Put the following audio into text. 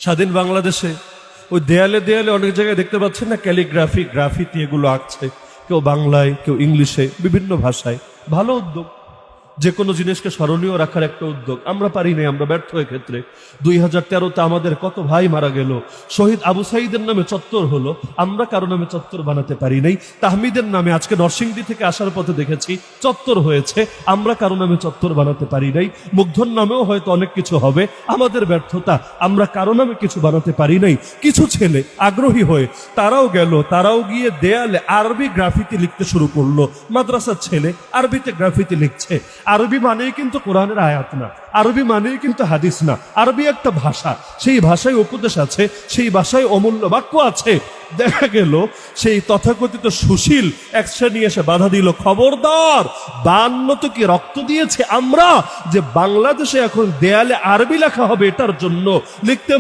স্বাধীন বাংলাদেশে ওই দেয়ালে দেয়ালে অনেক জায়গায় দেখতে পাচ্ছেন না, ক্যালিগ্রাফি, গ্রাফিতি এগুলো আঁকছে, কেউ বাংলায়, কেউ ইংলিশে, বিভিন্ন ভাষায়। ভালো উদ্যোগ, যে কোনো জিনিসকে স্মরণীয় রাখার একটা উদ্যোগ। আমরা পারি নাই, আমরা ব্যর্থ ক্ষেত্রে। 2013-তে আমাদের কত ভাই মারা গেল, শহীদ আবু সাইদের নামে চত্বর হলো, আমরা কারো নামে চত্বর বানাতে পারি নাই। তাহমিদের নামে আজকে নরসিংদী থেকে আসার পথে দেখেছি চত্বর হয়েছে, আমরা কারো নামে চত্বর বানাতে পারি নাই। মুগ্ধর নামেও হয়তো অনেক কিছু হবে, আমাদের ব্যর্থতা, আমরা কারো নামে কিছু বানাতে পারি নাই। কিছু ছেলে আগ্রহী হয়ে তারাও গেল, তারাও গিয়ে দেয়ালে আরবি গ্রাফিতি লিখতে শুরু করলো। মাদ্রাসার ছেলে আরবিতে গ্রাফিতি লিখছে। আরবি মানেই কিন্তু কোরআনের আয়াত না, আরবি মানেই কিন্তু হাদিস না। আরবি একটা ভাষা, সেই ভাষায় উপদেশ আছে, সেই ভাষায় অমূল্য বাক্য আছে। দেখা গেল সেই তথাকথিত সুশীল এক শ্রেণী এসে বাধা দিল, খবরদার, 52 তো কি রক্ত দিয়েছে আমরা যে বাংলাদেশে এখন দেয়ালে আরবি লেখা হবে, এটার জন্য লিখতে